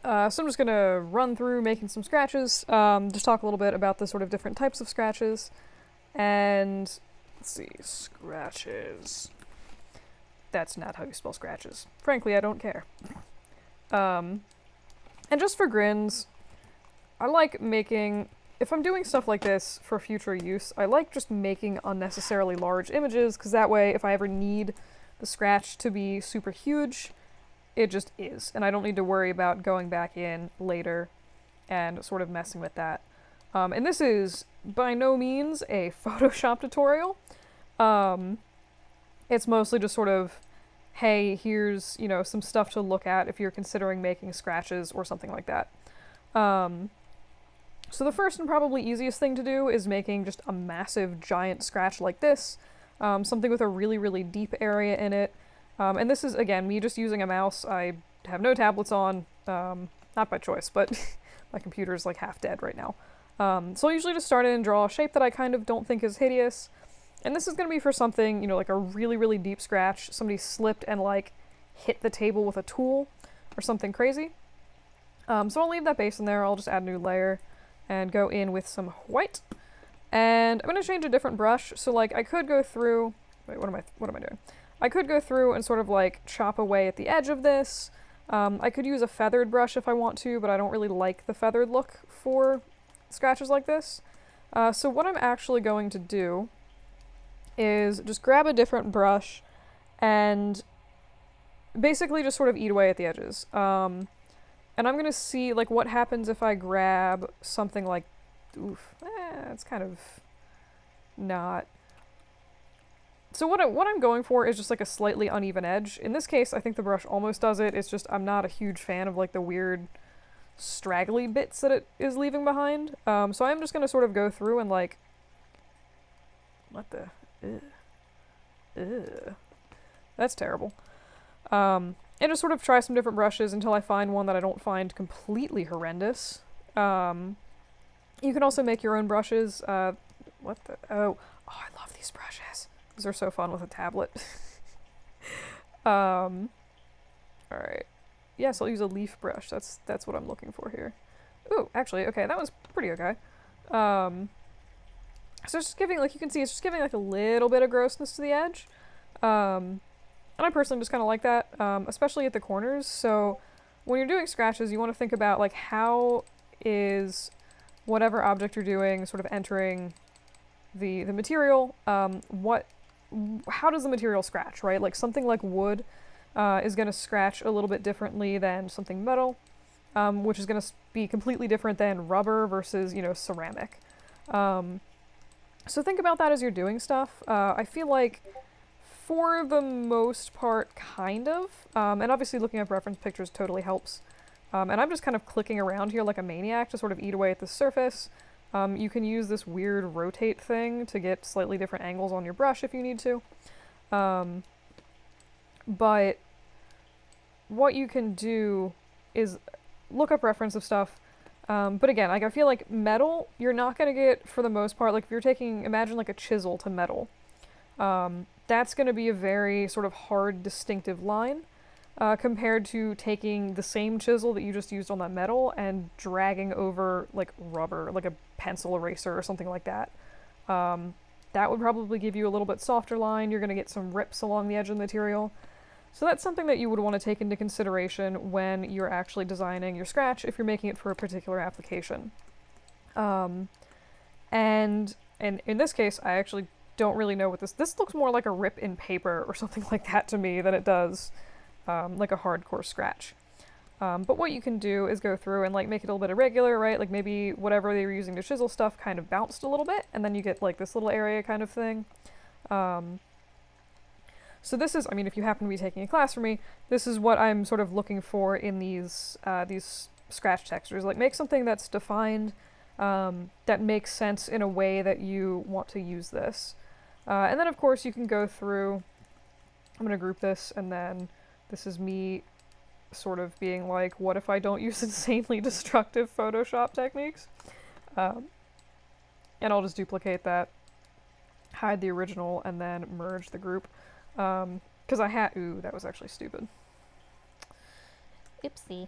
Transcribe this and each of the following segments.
So I'm just gonna run through making some scratches, just talk a little bit about the sort of different types of scratches, and let's see, scratches. That's not how you spell scratches. Frankly, I don't care. Um, and just for grins, I like making, if I'm doing stuff like this for future use, I like just making unnecessarily large images, because that way, if I ever need the scratch to be super huge, it just is, and I don't need to worry about going back in later and sort of messing with that. And this is by no means a Photoshop tutorial. Um, it's mostly just sort of, hey, here's, some stuff to look at if you're considering making scratches or something like that. So the first and probably easiest thing to do is making just a massive giant scratch like this, something with a really, really deep area in it. And this is, again, me just using a mouse. I have no tablets on, not by choice, but my computer's like half dead right now. So I usually just start in and draw a shape that I kind of don't think is hideous. And this is going to be for something, like a really, really deep scratch. Somebody slipped and like hit the table with a tool or something crazy. So I'll leave that base in there. I'll just add a new layer and go in with some white. And I'm going to change a different brush. So like I could go through, wait, what am I doing? I could go through and sort of like chop away at the edge of this. I could use a feathered brush if I want to, but I don't really like the feathered look for scratches like this. So what I'm actually going to do is just grab a different brush and basically just sort of eat away at the edges. And I'm going to see like what happens if I grab something like, it's kind of not. So what I'm going for is just like a slightly uneven edge. In this case, I think the brush almost does it. It's just I'm not a huge fan of like the weird straggly bits that it is leaving behind. So I'm just going to sort of go through and like, what the, that's terrible. And just sort of try some different brushes until I find one that I don't find completely horrendous. You can also make your own brushes. Oh, I love these brushes. These are so fun with a tablet. Alright. Yes, I'll use a leaf brush. That's what I'm looking for here. Ooh, actually, okay, that was pretty okay. So it's just giving, like you can see, it's just giving like a little bit of grossness to the edge. And I personally just kind of like that, especially at the corners. So when you're doing scratches, you want to think about like how is whatever object you're doing sort of entering the material. How does the material scratch, right? Like something like wood is going to scratch a little bit differently than something metal, which is going to be completely different than rubber versus, ceramic. So think about that as you're doing stuff. I feel like for the most part, kind of. And obviously looking up reference pictures totally helps. And I'm just kind of clicking around here like a maniac to sort of eat away at the surface. You can use this weird rotate thing to get slightly different angles on your brush if you need to. But what you can do is look up reference of stuff. But again, like I feel like metal, you're not going to get, for the most part, like if you're taking, imagine like a chisel to metal. That's going to be a very sort of hard, distinctive line. Compared to taking the same chisel that you just used on that metal and dragging over like rubber, like a pencil eraser or something like that. That would probably give you a little bit softer line. You're going to get some rips along the edge of the material. So that's something that you would want to take into consideration when you're actually designing your scratch if you're making it for a particular application. And in this case, I actually don't really know what this looks more like a rip in paper or something like that to me than it does like a hardcore scratch. But what you can do is go through and like make it a little bit irregular, right? Like maybe whatever they were using to chisel stuff kind of bounced a little bit, and then you get like this little area kind of thing. So this is, I mean, if you happen to be taking a class from me, this is what I'm sort of looking for in these scratch textures. Like make something that's defined, that makes sense in a way that you want to use this. And then of course you can go through, I'm going to group this, and then this is me sort of being like, what if I don't use insanely destructive Photoshop techniques? And I'll just duplicate that, hide the original, and then merge the group. Because I had, ooh, that was actually stupid. Oopsie.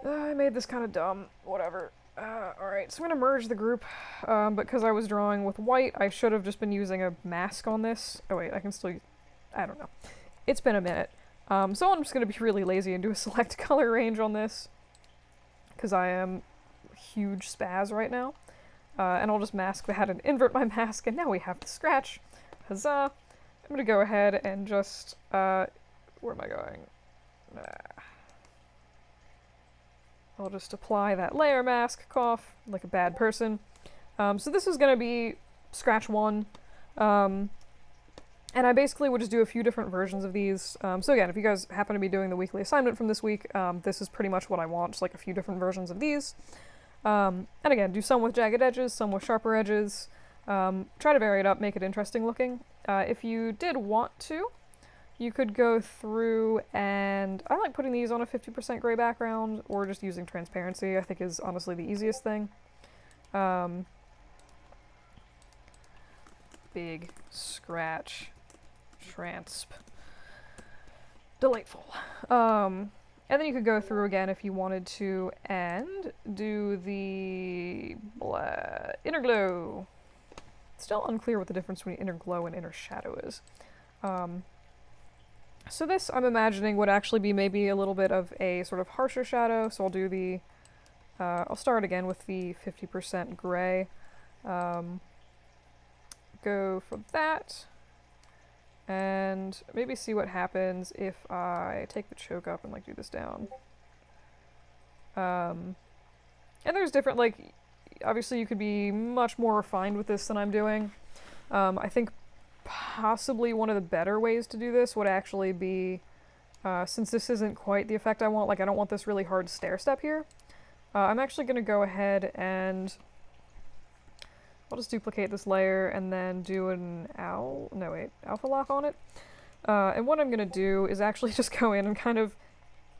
I made this kind of dumb. Whatever. Alright, so I'm going to merge the group, but because I was drawing with white, I should have just been using a mask on this. Oh wait, I can still use... I don't know. It's been a minute. So I'm just going to be really lazy and do a select color range on this, because I am huge spaz right now. And I'll just mask that and invert my mask, and now we have the scratch. Huzzah! I'm going to go ahead and just... where am I going? I'll just apply that layer mask, cough, like a bad person. So this is going to be scratch 1. And I basically would just do a few different versions of these. So again, if you guys happen to be doing the weekly assignment from this week, this is pretty much what I want, just like a few different versions of these. And again, do some with jagged edges, some with sharper edges. Try to vary it up, make it interesting looking. If you did want to, you could go through and... I like putting these on a 50% gray background, or just using transparency, I think is honestly the easiest thing. Big scratch. Transp. Delightful. And then you could go through again if you wanted to and do the inner glow. It's still unclear what the difference between inner glow and inner shadow is. So this, I'm imagining, would actually be maybe a little bit of a sort of harsher shadow, so I'll do the... I'll start again with the 50% gray. Go for that. And maybe see what happens if I take the choke up and like do this down. And there's different, like, obviously you could be much more refined with this than I'm doing. I think possibly one of the better ways to do this would actually be, since this isn't quite the effect I want, like I don't want this really hard stair step here, I'm actually going to go ahead and I'll just duplicate this layer and then do an alpha lock on it. And what I'm going to do is actually just go in and kind of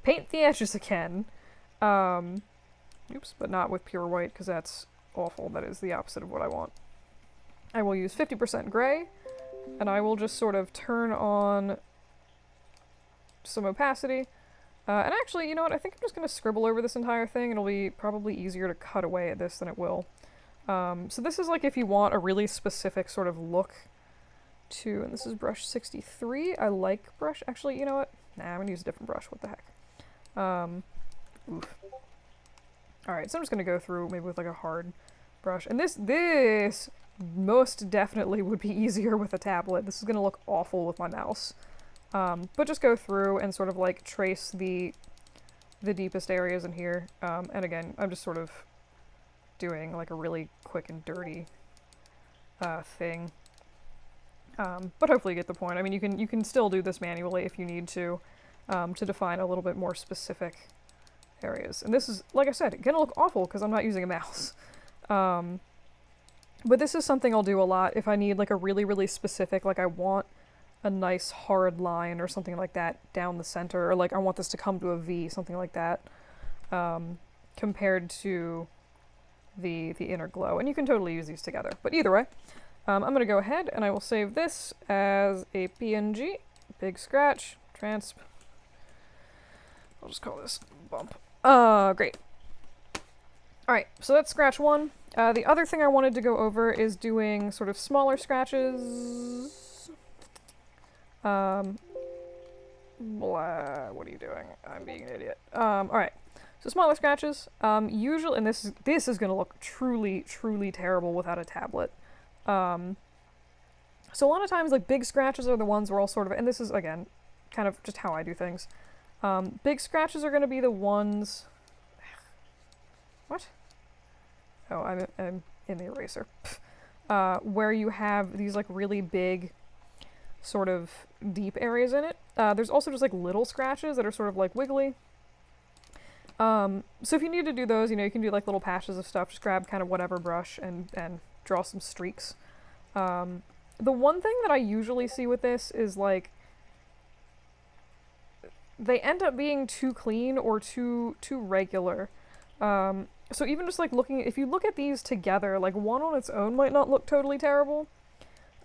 paint the edges again. Oops, but not with pure white because that's awful. That is the opposite of what I want. I will use 50% gray, and I will just sort of turn on some opacity. And actually, you know what? I think I'm just going to scribble over this entire thing. It'll be probably easier to cut away at this than it will. So this is like if you want a really specific sort of look to, and this is brush 63. I like brush, actually, you know what? Nah, I'm going to use a different brush. What the heck? Oof. Alright, so I'm just going to go through maybe with like a hard brush. And this most definitely would be easier with a tablet. This is going to look awful with my mouse. But just go through and sort of like trace the deepest areas in here. And again, I'm just sort of doing like a really quick and dirty thing. But hopefully you get the point. I mean, you can still do this manually if you need to define a little bit more specific areas. And this is, like I said, gonna look awful because I'm not using a mouse. But this is something I'll do a lot if I need like a really, really specific, like I want a nice hard line or something like that down the center, or like I want this to come to a V, something like that, compared to the inner glow. And you can totally use these together. But either way, I'm going to go ahead and I will save this as a PNG, big scratch, transp. I'll just call this bump. Great. Alright, so that's scratch 1. The other thing I wanted to go over is doing sort of smaller scratches. What are you doing? I'm being an idiot. Alright, so smaller scratches. Usually, and this is going to look truly, truly terrible without a tablet. So a lot of times, like, big scratches are the ones where I'll sort of, and this is, again, kind of just how I do things. Big scratches are going to be the ones... What? Oh, I'm in the eraser. Where you have these, like, really big, sort of deep areas in it. There's also just, like, little scratches that are sort of, like, wiggly. So if you need to do those, you know, you can do, like, little patches of stuff. Just grab kind of whatever brush and draw some streaks. The one thing that I usually see with this is, like, they end up being too clean or too regular. So even just like looking, if you look at these together, like one on its own might not look totally terrible.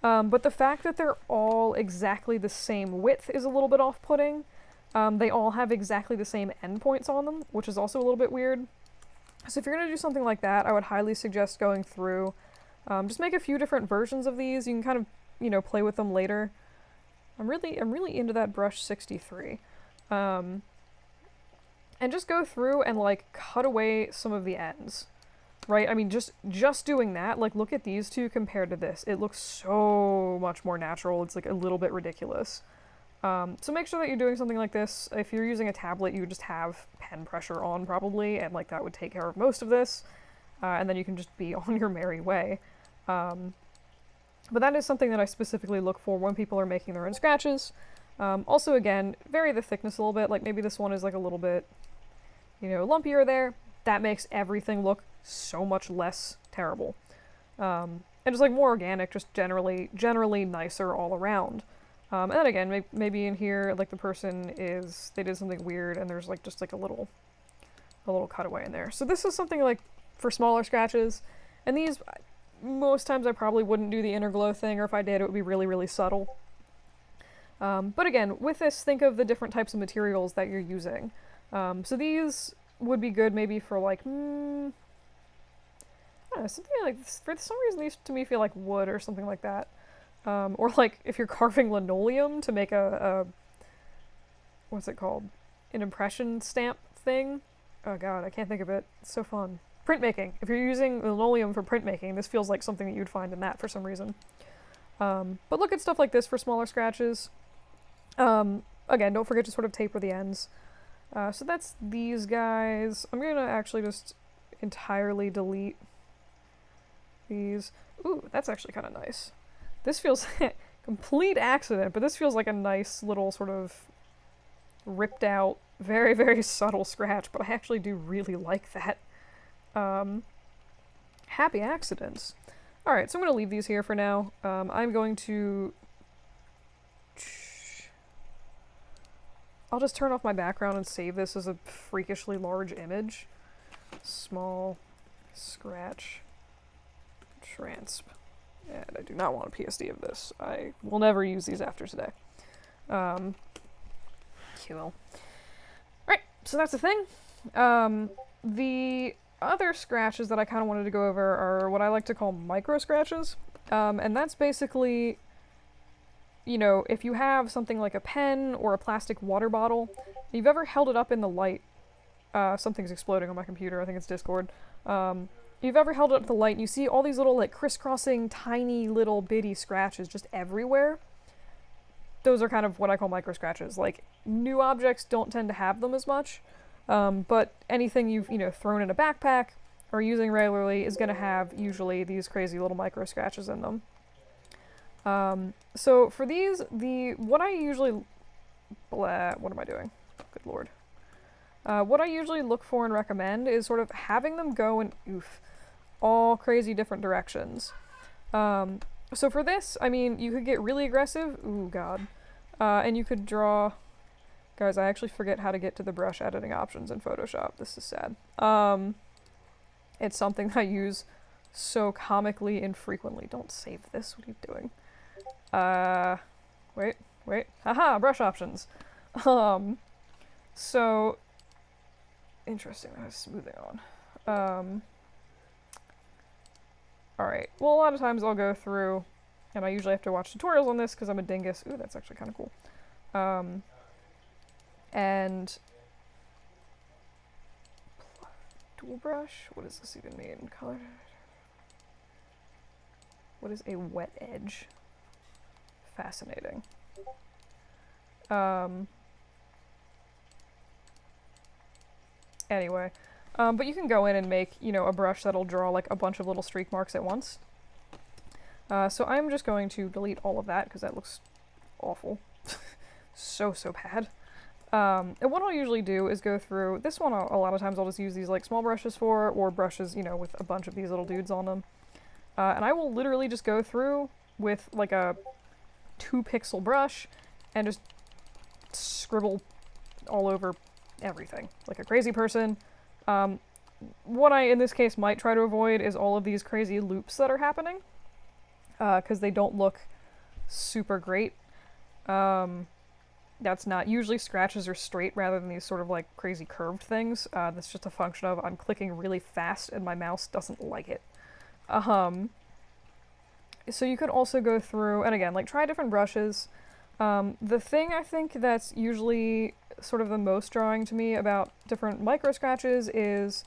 But the fact that they're all exactly the same width is a little bit off-putting. They all have exactly the same endpoints on them, which is also a little bit weird. So if you're going to do something like that, I would highly suggest going through, just make a few different versions of these. You can kind of, you know, play with them later. I'm really into that brush 63. And just go through and like cut away some of the ends, right? I mean, just doing that, like look at these two compared to this. It looks so much more natural. It's like a little bit ridiculous. So make sure that you're doing something like this. If you're using a tablet, you would just have pen pressure on probably, and like that would take care of most of this. And then you can just be on your merry way. But that is something that I specifically look for when people are making their own scratches. Also, again, vary the thickness a little bit. Like maybe this one is like a little bit, you know, lumpier there. That makes everything look so much less terrible. And just like more organic, just generally nicer all around. And then again, maybe in here, like the person they did something weird and there's like just like a little cutaway in there. So this is something like for smaller scratches. And these, most times I probably wouldn't do the inner glow thing, or if I did, it would be really, really subtle. But again, with this, think of the different types of materials that you're using. So these would be good maybe for like, I don't know, something like this. For some reason, these to me feel like wood or something like that. Or like if you're carving linoleum to make a what's it called? An impression stamp thing. Oh god, I can't think of it. It's so fun. Printmaking. If you're using linoleum for printmaking, this feels like something that you'd find in that for some reason. But look at stuff like this for smaller scratches. Again, don't forget to sort of taper the ends. So that's these guys. I'm gonna actually just entirely delete these. Ooh, that's actually kind of nice. This feels complete accident, but this feels like a nice little sort of ripped out, very, very subtle scratch, but I actually do really like that. Happy accidents. Alright, so I'm going to leave these here for now. I'm going to... I'll just turn off my background and save this as a freakishly large image. Small scratch transp. And I do not want a PSD of this. I will never use these after today. QL. Alright, so that's the thing. The other scratches that I kind of wanted to go over are what I like to call micro scratches. And that's basically, you know, if you have something like a pen or a plastic water bottle, you've ever held it up in the light. Something's exploding on my computer. I think it's Discord. You've ever held it up to the light and you see all these little like crisscrossing tiny little bitty scratches just everywhere. Those are kind of what I call micro scratches. Like new objects don't tend to have them as much, but anything you've, you know, thrown in a backpack or using regularly is going to have usually these crazy little micro scratches in them. So for these, what I usually, what am I doing? Good lord. What I usually look for and recommend is sort of having them go in, all crazy different directions. So for this, I mean, you could get really aggressive. Ooh, God. And you could draw... Guys, I actually forget how to get to the brush editing options in Photoshop. This is sad. It's something I use so comically infrequently. Don't save this. What are you doing? Wait. Haha, brush options. So... Interesting, that is smoothing on. Alright, well a lot of times I'll go through, and I usually have to watch tutorials on this because I'm a dingus. Ooh, that's actually kind of cool. And... Dual brush? What does this even mean? Color... What is a wet edge? Fascinating. Anyway, but you can go in and make, you know, a brush that'll draw like a bunch of little streak marks at once. So I'm just going to delete all of that because that looks awful. so bad. And what I'll usually do is go through, this one a lot of times I'll just use these like small brushes for, or brushes, you know, with a bunch of these little dudes on them. And I will literally just go through with like a 2-pixel brush and just scribble all over everything, like a crazy person. What I, in this case, might try to avoid is all of these crazy loops that are happening, because they don't look super great. That's not, usually scratches are straight rather than these sort of like crazy curved things. That's just a function of I'm clicking really fast and my mouse doesn't like it. So you could also go through, and again, like try different brushes. The thing I think that's usually sort of the most drawing to me about different micro scratches is,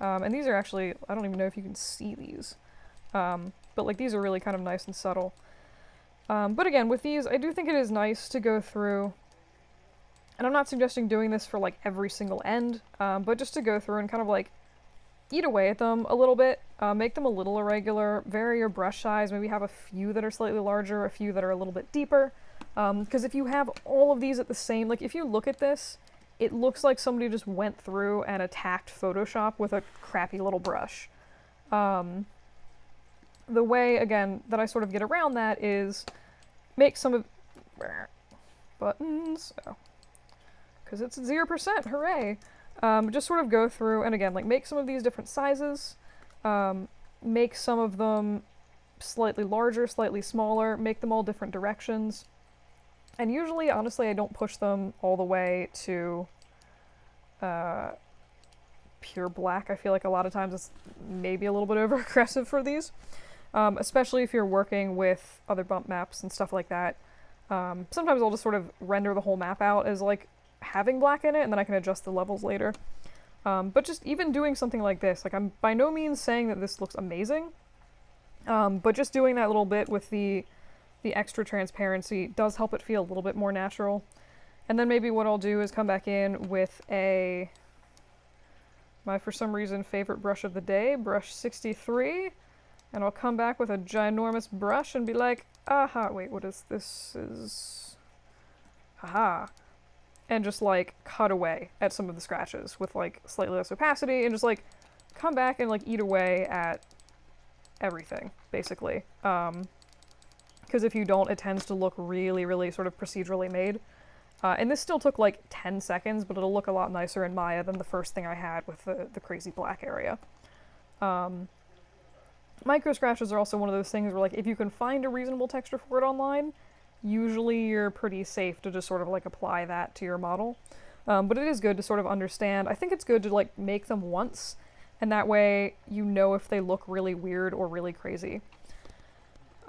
and these are actually, I don't even know if you can see these, but like these are really kind of nice and subtle. But again, with these, I do think it is nice to go through, and I'm not suggesting doing this for like every single end, but just to go through and kind of like eat away at them a little bit, make them a little irregular, vary your brush size, maybe have a few that are slightly larger, a few that are a little bit deeper, because if you have all of these at the same, like if you look at this, it looks like somebody just went through and attacked Photoshop with a crappy little brush. The way, again, that I sort of get around that is make some of buttons, because it's 0%, hooray! Just sort of go through and again, like make some of these different sizes, make some of them slightly larger, slightly smaller, make them all different directions. And usually, honestly, I don't push them all the way to pure black. I feel like a lot of times it's maybe a little bit over aggressive for these, especially if you're working with other bump maps and stuff like that. Sometimes I'll just sort of render the whole map out as like having black in it, and then I can adjust the levels later. But just even doing something like this, like I'm by no means saying that this looks amazing, but just doing that little bit with the extra transparency does help it feel a little bit more natural. And then maybe what I'll do is come back in with my, for some reason, favorite brush of the day, brush 63, and I'll come back with a ginormous brush and be like, aha, wait, what is this? Haha. And just like cut away at some of the scratches with like slightly less opacity and just like come back and like eat away at everything, basically. Because if you don't, it tends to look really, really sort of procedurally made. And this still took like 10 seconds, but it'll look a lot nicer in Maya than the first thing I had with the crazy black area. Micro scratches are also one of those things where like if you can find a reasonable texture for it online, usually you're pretty safe to just sort of like apply that to your model. But it is good to sort of understand. I think it's good to like make them once, and that way you know if they look really weird or really crazy.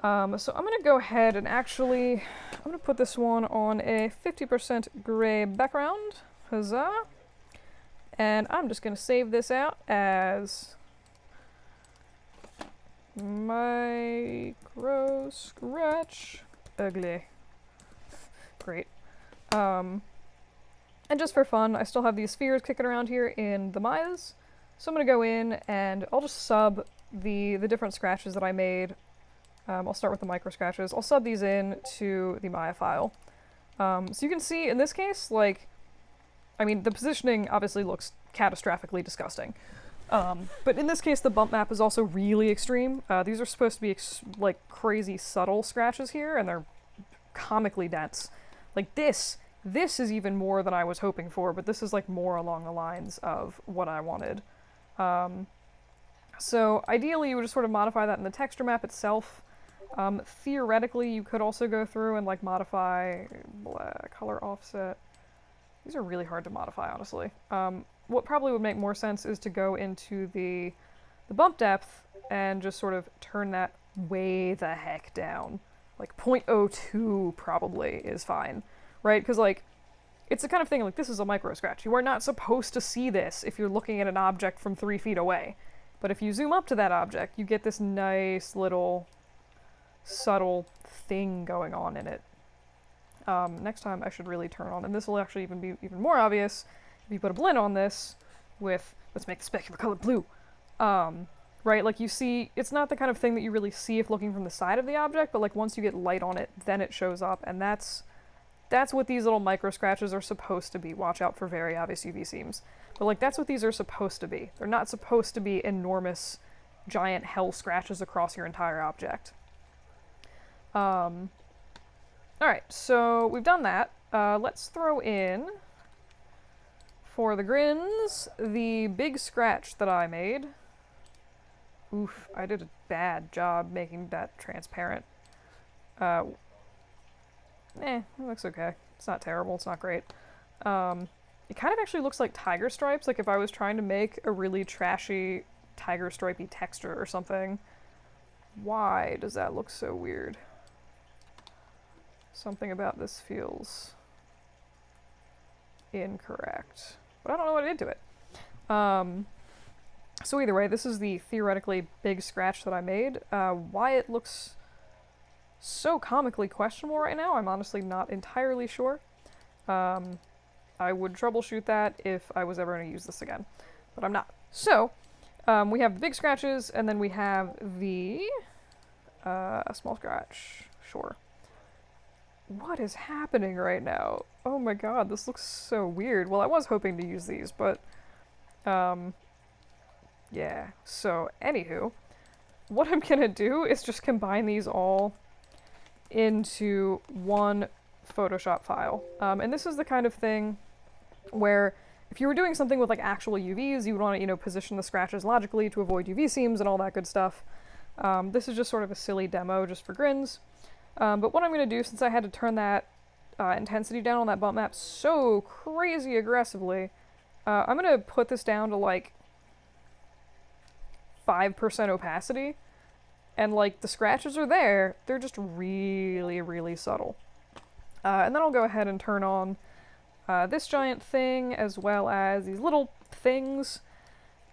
So I'm going to go ahead and actually, I'm going to put this one on a 50% gray background. Huzzah! And I'm just going to save this out as micro scratch ugly. Great. And just for fun, I still have these spheres kicking around here in the Mayas. So I'm going to go in and I'll just sub the different scratches that I made. I'll start with the micro scratches. I'll sub these in to the Maya file. So you can see in this case, like, I mean, the positioning obviously looks catastrophically disgusting. But in this case, the bump map is also really extreme. These are supposed to be like crazy subtle scratches here, and they're comically dense. Like this is even more than I was hoping for, but this is like more along the lines of what I wanted. So ideally you would just sort of modify that in the texture map itself. Theoretically, you could also go through and like modify color offset. These are really hard to modify, honestly. What probably would make more sense is to go into the bump depth and just sort of turn that way the heck down. Like 0.02 probably is fine, right? Because like, it's the kind of thing like this is a micro scratch. You are not supposed to see this if you're looking at an object from 3 feet away. But if you zoom up to that object, you get this nice little subtle thing going on in it. Next time I should really turn on, and this will actually even be even more obvious if you put a blend on this with, let's make the specular color blue. Right, like you see, it's not the kind of thing that you really see if looking from the side of the object, but like once you get light on it, then it shows up, and that's what these little micro scratches are supposed to be. Watch out for very obvious UV seams. But like that's what these are supposed to be. They're not supposed to be enormous, giant hell scratches across your entire object. Alright, so we've done that. Let's throw in, for the grins, the big scratch that I made. Oof, I did a bad job making that transparent. It looks okay. It's not terrible, it's not great. It kind of actually looks like tiger stripes, like if I was trying to make a really trashy tiger stripey texture or something. Why does that look so weird? Something about this feels incorrect. But I don't know what I did to it. So either way, this is the theoretically big scratch that I made. Why it looks so comically questionable right now, I'm honestly not entirely sure. I would troubleshoot that if I was ever going to use this again, but I'm not. So, we have the big scratches, and then we have the small scratch. Sure. What is happening right now? Oh my god, this looks so weird. Well, I was hoping to use these, but yeah. So, anywho, what I'm gonna do is just combine these all into one Photoshop file. And this is the kind of thing where if you were doing something with like actual UVs, you would want to, you know, position the scratches logically to avoid UV seams and all that good stuff. This is just sort of a silly demo just for grins. But what I'm going to do, since I had to turn that intensity down on that bump map so crazy aggressively, I'm going to put this down to like 5% opacity. And like the scratches are there, they're just really, really subtle. And then I'll go ahead and turn on this giant thing as well as these little things.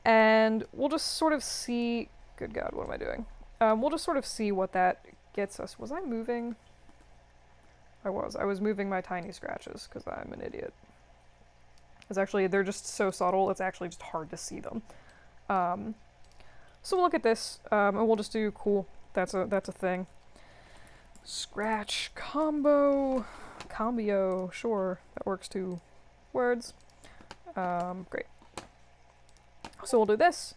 And we'll just sort of see... Good God, what am I doing? We'll just sort of see what that gets us. Was I moving? I was moving my tiny scratches because I'm an idiot. It's actually, they're just so subtle, it's actually just hard to see them. So we'll look at this, and we'll just do, cool, that's a thing. Scratch combo, sure, that works too. Words. Great. So we'll do this.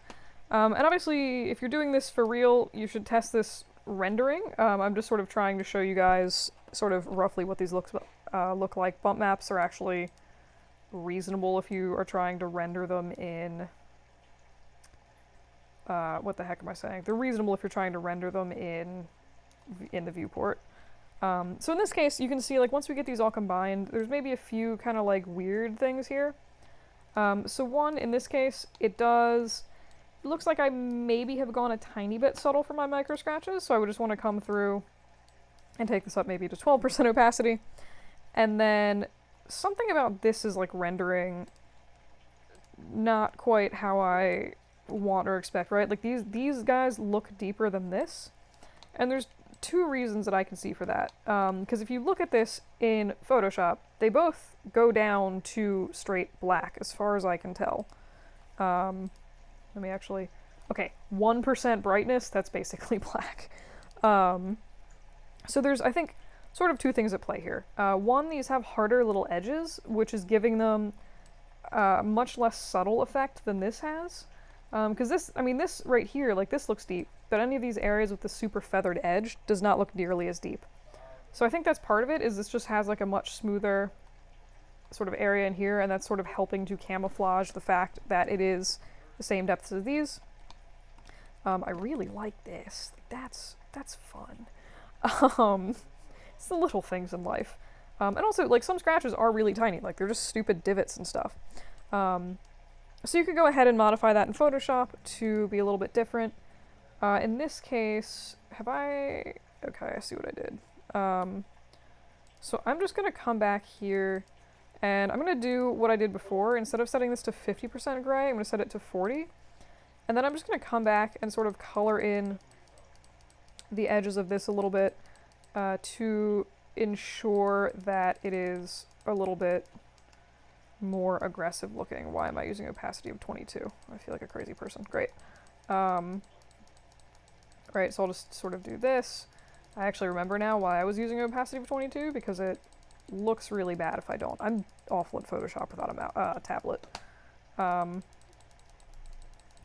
And obviously, if you're doing this for real, you should test this rendering. I'm just sort of trying to show you guys sort of roughly what these look like. Bump maps are actually reasonable if you are trying to render them in... what the heck am I saying? They're reasonable if you're trying to render them in the viewport. So in this case, you can see, like, once we get these all combined, there's maybe a few kind of, like, weird things here. So one, in this case, it looks like I maybe have gone a tiny bit subtle for my micro scratches, so I would just want to come through and take this up maybe to 12% opacity. And then something about this is, like, rendering not quite how I want or expect, right? Like, these guys look deeper than this, and there's two reasons that I can see for that. Because if you look at this in Photoshop, they both go down to straight black, as far as I can tell. Let me actually... Okay, 1% brightness, that's basically black. So there's, I think, sort of two things at play here. One, these have harder little edges, which is giving them a much less subtle effect than this has. Because this, I mean, this right here, like, this looks deep, but any of these areas with the super feathered edge does not look nearly as deep. So I think that's part of it, is this just has, like, a much smoother sort of area in here, and that's sort of helping to camouflage the fact that it is the same depth as these. I really like this. That's fun. It's the little things in life. And also, like, some scratches are really tiny, like, they're just stupid divots and stuff. So you could go ahead and modify that in Photoshop to be a little bit different. In this case, have I... Okay, I see what I did. So I'm just going to come back here, and I'm going to do what I did before. Instead of setting this to 50% gray, I'm going to set it to 40. And then I'm just going to come back and sort of color in the edges of this a little bit to ensure that it is a little bit more aggressive looking. Why am I using opacity of 22? I feel like a crazy person. Great. Right, so I'll just sort of do this. I actually remember now why I was using opacity of 22, because it looks really bad if I don't. I'm awful at Photoshop without a tablet. I'd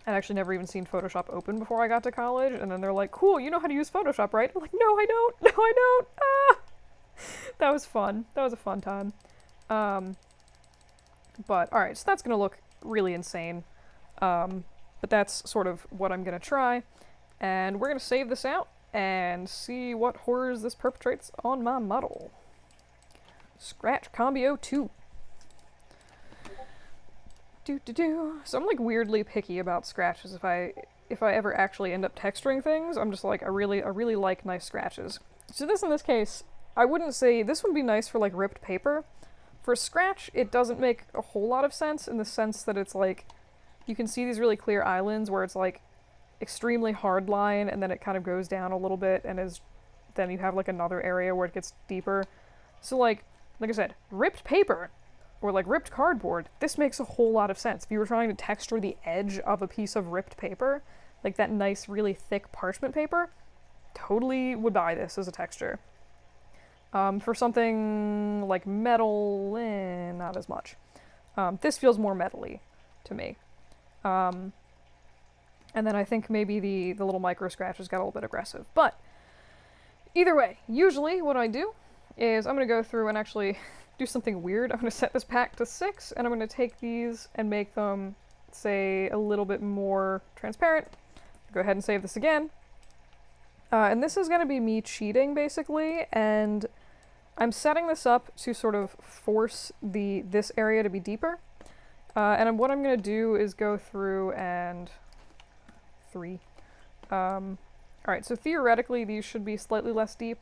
actually never even seen Photoshop open before I got to college, and then they're like, cool, you know how to use Photoshop, right? I'm like, no, I don't! No, I don't! Ah! That was fun. That was a fun time. But, alright, so that's gonna look really insane. But that's sort of what I'm gonna try. And we're gonna save this out and see what horrors this perpetrates on my model. Scratch Combo 2. So I'm like weirdly picky about scratches. If I ever actually end up texturing things, I'm just like I really like nice scratches. So in this case, I wouldn't say this would be nice for like ripped paper. For scratch, it doesn't make a whole lot of sense in the sense that it's like you can see these really clear islands where it's like extremely hard line and then it kind of goes down a little bit and then you have like another area where it gets deeper. So like I said, ripped paper or like ripped cardboard, this makes a whole lot of sense. If you were trying to texture the edge of a piece of ripped paper, like that nice, really thick parchment paper, totally would buy this as a texture. For something like metal, not as much. This feels more metal-y to me. And then I think maybe the little micro scratches got a little bit aggressive. But either way, usually what I do is I'm going to go through and actually do something weird. I'm going to set this pack to 6, and I'm going to take these and make them, say, a little bit more transparent. Go ahead and save this again. And this is going to be me cheating, basically, and I'm setting this up to sort of force this area to be deeper. And what I'm going to do is go through and... 3. Alright, so theoretically these should be slightly less deep.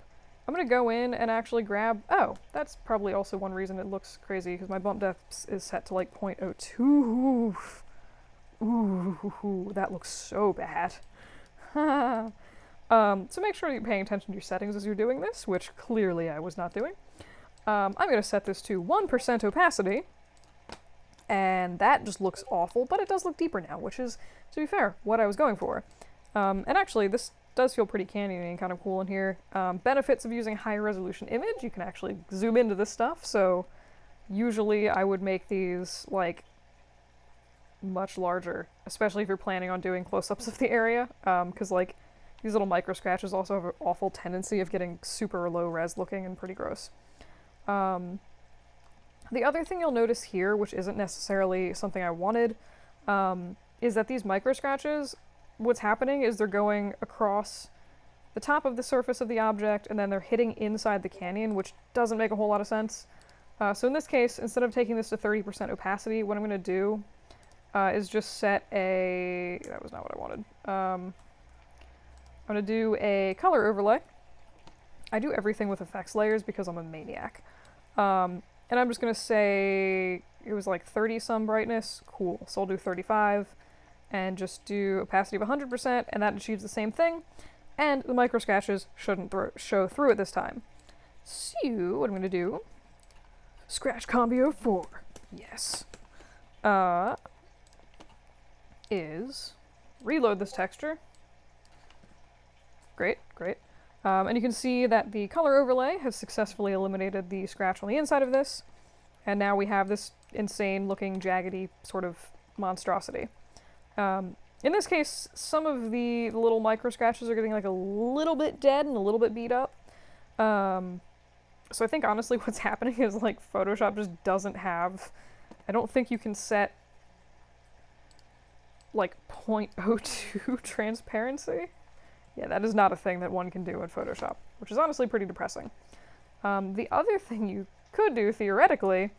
I'm going to go in and actually grab... Oh, that's probably also one reason it looks crazy, because my bump depth is set to like 0.02. Ooh, that looks so bad. So make sure you're paying attention to your settings as you're doing this, which clearly I was not doing. I'm going to set this to 1% opacity, and that just looks awful, but it does look deeper now, which is, to be fair, what I was going for. And actually, this does feel pretty canyony and kind of cool in here. Benefits of using high resolution image, you can actually zoom into this stuff, so usually I would make these like much larger, especially if you're planning on doing close-ups of the area, because like these little micro scratches also have an awful tendency of getting super low res looking and pretty gross. The other thing you'll notice here, which isn't necessarily something I wanted, is that these micro scratches, what's happening is they're going across the top of the surface of the object and then they're hitting inside the canyon, which doesn't make a whole lot of sense. So in this case, instead of taking this to 30% opacity, what I'm going to do is just set a... That was not what I wanted. I'm going to do a color overlay. I do everything with effects layers because I'm a maniac. And I'm just going to say it was like 30 some brightness. Cool. So I'll do 35 and just do opacity of 100%, and that achieves the same thing. And the micro scratches shouldn't show through it this time. So what I'm going to do, Scratch Combo 4, yes, is reload this texture. Great. And you can see that the color overlay has successfully eliminated the scratch on the inside of this, and now we have this insane looking jaggedy sort of monstrosity. In this case, some of the little micro scratches are getting like a little bit dead and a little bit beat up. So I think honestly what's happening is like Photoshop just doesn't have, I don't think you can set like 0.02 transparency. Yeah, that is not a thing that one can do in Photoshop, which is honestly pretty depressing. The other thing you could do, theoretically,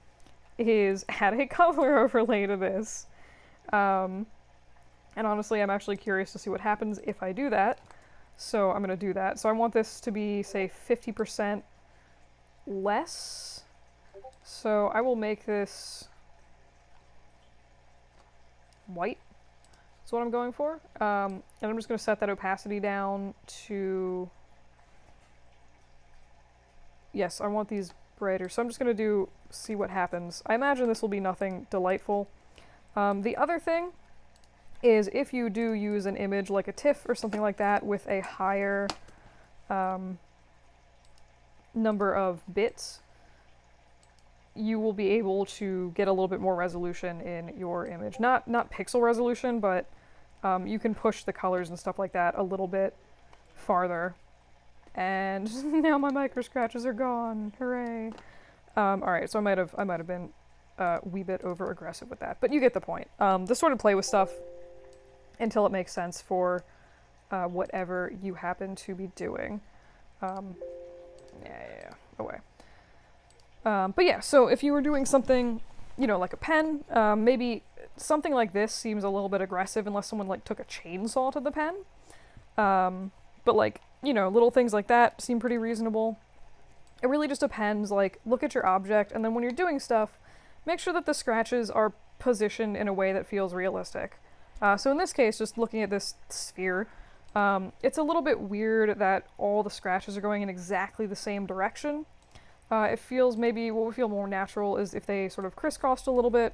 is add a color overlay to this. And honestly, I'm actually curious to see what happens if I do that. So I'm going to do that. So I want this to be, say, 50% less. So I will make this white. That's what I'm going for. And I'm just going to set that opacity down to... Yes, I want these brighter. So I'm just going to see what happens. I imagine this will be nothing delightful. The other thing is if you do use an image like a TIFF or something like that with a higher number of bits, you will be able to get a little bit more resolution in your image. Not pixel resolution, but you can push the colors and stuff like that a little bit farther. And now my micro scratches are gone. Hooray. Alright, so I might have been a wee bit over aggressive with that, but you get the point. Just sort of play with stuff until it makes sense for whatever you happen to be doing. Yeah, away. But yeah, so if you were doing something, you know, like a pen, maybe something like this seems a little bit aggressive unless someone like took a chainsaw to the pen. But like, you know, little things like that seem pretty reasonable. It really just depends, like, look at your object, and then when you're doing stuff, make sure that the scratches are positioned in a way that feels realistic. So in this case, just looking at this sphere, it's a little bit weird that all the scratches are going in exactly the same direction. It feels maybe what would feel more natural is if they sort of crisscrossed a little bit.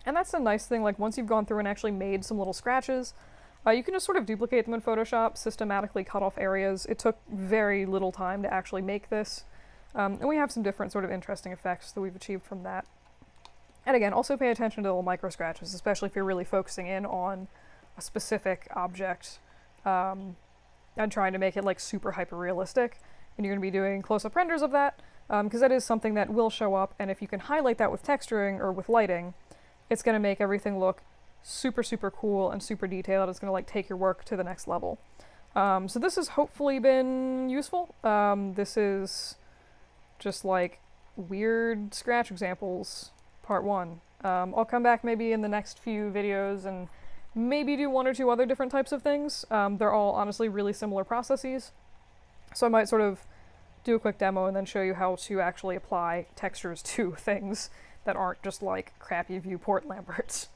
And that's a nice thing, like once you've gone through and actually made some little scratches, you can just sort of duplicate them in Photoshop, systematically cut off areas. It took very little time to actually make this. And we have some different sort of interesting effects that we've achieved from that. And again, also pay attention to the little micro scratches, especially if you're really focusing in on a specific object and trying to make it like super hyper realistic. And you're going to be doing close-up renders of that, because that is something that will show up. And if you can highlight that with texturing or with lighting, it's going to make everything look super, super cool and super detailed. It's going to like take your work to the next level. So this has hopefully been useful. This is just like weird scratch examples, part 1. I'll come back maybe in the next few videos and maybe do 1 or 2 other different types of things. They're all honestly really similar processes. So I might sort of do a quick demo and then show you how to actually apply textures to things that aren't just like crappy viewport Lamberts.